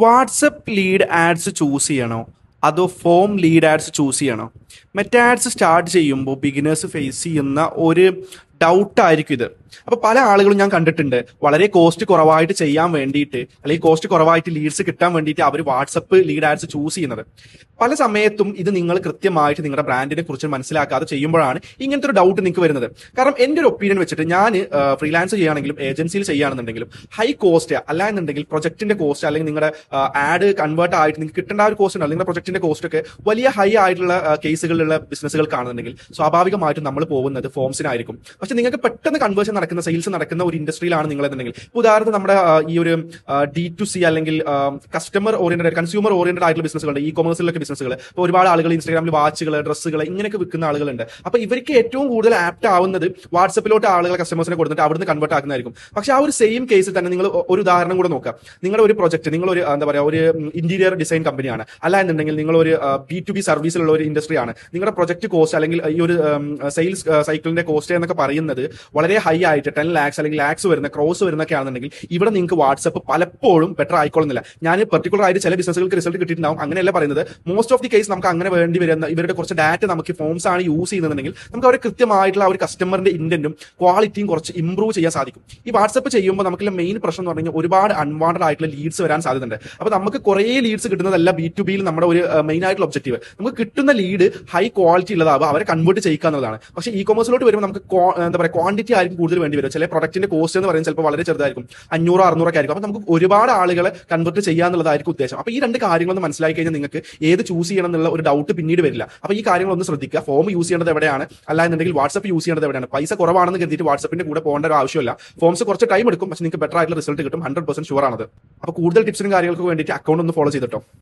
WhatsApp lead ads choose ചെയ്യണോ അതോ form lead ads choose ചെയ്യണോ? മെറ്റാ ആഡ്സ് സ്റ്റാർട്ട് ചെയ്യുമ്പോൾ ബിഗിനേഴ്സ് ഫേസ് ചെയ്യുന്ന ഒരു ഡൗട്ടായിരിക്കും ഇത്. അപ്പോൾ പല ആളുകളും ഞാൻ കണ്ടിട്ടുണ്ട് വളരെ കോസ്റ്റ് കുറവായിട്ട് ചെയ്യാൻ വേണ്ടിയിട്ട് അല്ലെങ്കിൽ കോസ്റ്റ് കുറവായിട്ട് ലീഡ്സ് കിട്ടാൻ വേണ്ടിയിട്ട് അവർ വാട്സപ്പ് ലീഡ് ആഡ്സ് ചൂസ് ചെയ്യുന്നത്. പല സമയത്തും ഇത് നിങ്ങൾ കൃത്യമായിട്ട് നിങ്ങളുടെ ബ്രാൻഡിനെ കുറിച്ച് മനസ്സിലാക്കാതെ ചെയ്യുമ്പോഴാണ് ഇങ്ങനത്തെ ഒരു ഡൗട്ട് നിങ്ങൾക്ക് വരുന്നത്. കാരണം എൻ്റെ ഒരു ഒപ്പീനിയൻ വെച്ചിട്ട് ഞാൻ ഫ്രീലാൻസ് ചെയ്യുകയാണെങ്കിലും ഏജൻസിയിൽ ചെയ്യുകയാണെന്നുണ്ടെങ്കിലും ഹൈ കോസ്റ്റ് അല്ല എന്നുണ്ടെങ്കിൽ പ്രൊജക്ടിന്റെ കോസ്റ്റ് അല്ലെങ്കിൽ നിങ്ങളുടെ ആഡ് കൺവേർട്ട് ആയിട്ട് നിങ്ങൾക്ക് കിട്ടേണ്ട ആ ഒരു കോസ്റ്റ് ഉണ്ടല്ലോ, നിങ്ങളുടെ പ്രൊജക്ടിന്റെ കോസ്റ്റ് ഒക്കെ വലിയ ഹൈ ആയിട്ടുള്ള കേസുകളിലുള്ള ബിസിനസ്സുകൾ കാണുന്നുണ്ടെങ്കിൽ സ്വാഭാവികമായിട്ടും നമ്മൾ പോകുന്നത് ഫോംസിനായിരിക്കും. പക്ഷെ നിങ്ങൾക്ക് പെട്ടെന്ന് കൺവേർഷൻ നടക്കുന്ന സെയിൽസ് നടക്കുന്ന ഒരു ഇൻഡസ്ട്രിയിലാണ് നിങ്ങൾ എന്നുണ്ടെങ്കിൽ, ഉദാഹരണത്തിന് നമ്മുടെ ഈ ഒരു D2C അല്ലെങ്കിൽ കസ്റ്റമർ ഓറിയന്റഡ് കൺസ്യൂമർ ഓറിയന്റഡ് ആയിട്ടുള്ള ബിസിനസ്സുകളുണ്ട്, ഇ കൊമേഴ്സിലൊക്കെ ബിസിനസ്സുകൾ. ഇപ്പോൾ ഒരുപാട് ആളുകൾ ഇൻസ്റ്റാഗ്രാമിൽ വാച്ചുകൾ, ഡ്രസ്സുകൾ ഇങ്ങനെയൊക്കെ വിൽക്കുന്ന ആളുകളുണ്ട്. അപ്പോൾ ഇവർക്ക് ഏറ്റവും കൂടുതൽ ആപ്റ്റ് ആവുന്നത് വാട്സപ്പിലോട്ട് ആളുകളെ കസ്റ്റമേഴ്സിനെ കൊടുത്തിട്ട് അവിടുന്ന് കൺവേർട്ട് ആക്കുന്നതായിരിക്കും. പക്ഷെ ആ ഒരു സെയിം കേസിൽ തന്നെ നിങ്ങൾ ഒരു ഉദാഹരണം കൂടെ നോക്കുക. നിങ്ങളുടെ ഒരു പ്രൊജക്ട്, നിങ്ങളൊരു എന്താ പറയുക ഒരു ഇന്റീരിയർ ഡിസൈൻ കമ്പനിയാണ്, അല്ല എന്നുണ്ടെങ്കിൽ നിങ്ങളൊരു B2B സർവീസിലുള്ള ഒരു ഇൻഡസ്ട്രിയാണ്. നിങ്ങളുടെ പ്രൊജക്ട് കോസ്റ്റ് അല്ലെങ്കിൽ ഈ ഒരു സെയിൽസ് സൈക്കിളിന്റെ കോസ്റ്റ് എന്നൊക്കെ പറയുന്നത് വളരെ ഹൈ ആയിട്ട് 10 lakhs അല്ലെങ്കിൽ ലാക്സ് വരുന്ന ക്രോസ് വരുന്നൊക്കെ ആണെന്നുണ്ടെങ്കിൽ ഇവിടെ നിങ്ങൾക്ക് വാട്സപ്പ് പലപ്പോഴും ബെറ്റർ ആയിക്കൊള്ളുന്നില്ല. ഞാൻ പെർട്ടിക്കുലർ ആയിട്ട് ചില ബിസിനസ്സുകൾക്ക് റിസൾട്ട് കിട്ടിയിട്ടുണ്ടാവും, അങ്ങനെയല്ല പറയുന്നത്. മോസ്റ്റ് ഓഫ് ദി കേസ് നമുക്ക് അങ്ങനെ വേണ്ടി വരുന്ന ഇവരുടെ കുറച്ച് ഡാറ്റ നമുക്ക് ഫോംസ് ആണ് യൂസ് ചെയ്യുന്നതെങ്കിൽ നമുക്ക് അവരെ കൃത്യമായിട്ടുള്ള ഒരു കസ്റ്റമറിന്റെ ഇന്റന്റും ക്വാളിറ്റിയും കുറച്ച് ഇംപ്രൂവ് ചെയ്യാൻ സാധിക്കും. ഈ വാട്സപ്പ് ചെയ്യുമ്പോൾ നമുക്കുള്ള മെയിൻ പ്രശ്നം എന്ന് പറഞ്ഞു കഴിഞ്ഞാൽ ഒരുപാട് അൺവാണ്ടഡ് ആയിട്ടുള്ള ലീഡ്സ് വരാൻ സാധ്യതയുണ്ട്. അപ്പോൾ നമുക്ക് കുറേ ലീഡ്സ് കിട്ടുന്നതല്ല B2Bയിൽ നമ്മുടെ ഒരു മെയിൻ ആയിട്ടുള്ള ഒബ്ജക്റ്റീവ്. നമുക്ക് കിട്ടുന്ന ലീഡ് ഹൈ ക്വാളിറ്റി ഉള്ളതാവുക, അവരെ കൺവേർട്ട് ചെയ്യുക എന്നുള്ളതാണ്. പക്ഷേ ഇ കൊമേഴ്സിലോട്ട് വരുമ്പോൾ നമുക്ക് എന്താ പറയുക ക്വാണ്ടിറ്റി ആയിരിക്കും കൂടുതൽ വേണ്ടി വരും. ചില പ്രൊഡക്റ്റിന്റെ കോസ്റ്റ് എന്ന് പറയുന്നത് ചിലപ്പോൾ വളരെ ചെറുതായിരിക്കും, 500-600 ഒക്കെ ആയിരിക്കും. അപ്പോൾ നമുക്ക് ഒരുപാട് ആളുകളെ കൺവേർട്ട് ചെയ്യുക എന്നുള്ളതായിരിക്കും ഉദ്ദേശം. അപ്പോൾ ഈ രണ്ട് കാര്യങ്ങളൊന്ന് മനസ്സിലാക്കി കഴിഞ്ഞാൽ നിങ്ങൾക്ക് ഏത് ചൂസ് ചെയ്യണം എന്നുള്ള ഒരു ഡൗട്ട് പിന്നീട് വരില്ല. അപ്പോൾ ഈ കാര്യങ്ങളൊന്ന് ശ്രദ്ധിക്കുക. ഫോം യൂസ് ചെയ്യേണ്ടത് എവിടെയാണ്, അല്ല എന്നുണ്ടെങ്കിൽ വാട്സപ്പ് യൂസ് ചെയ്യേണ്ടത് എവിടെയാണ്. പൈസ കുറവാണെന്ന് കരുതിയിട്ട് വാട്സപ്പിന്റെ കൂടെ പോകേണ്ട ഒരു ആവശ്യമില്ല. ഫോംസ് കുറച്ച് ടൈം എടുക്കും, പക്ഷേ നിങ്ങൾക്ക് ബെറ്റർ ആയിട്ടുള്ള റിസൾട്ട് കിട്ടും, 100% ഷുവർ ആണത്. അപ്പോൾ കൂടുതൽ ടിപ്സിനും കാര്യങ്ങൾക്ക് വേണ്ടിയിട്ട് അക്കൗണ്ട് ഒന്ന് ഫോളോ ചെയ്തിട്ടോ.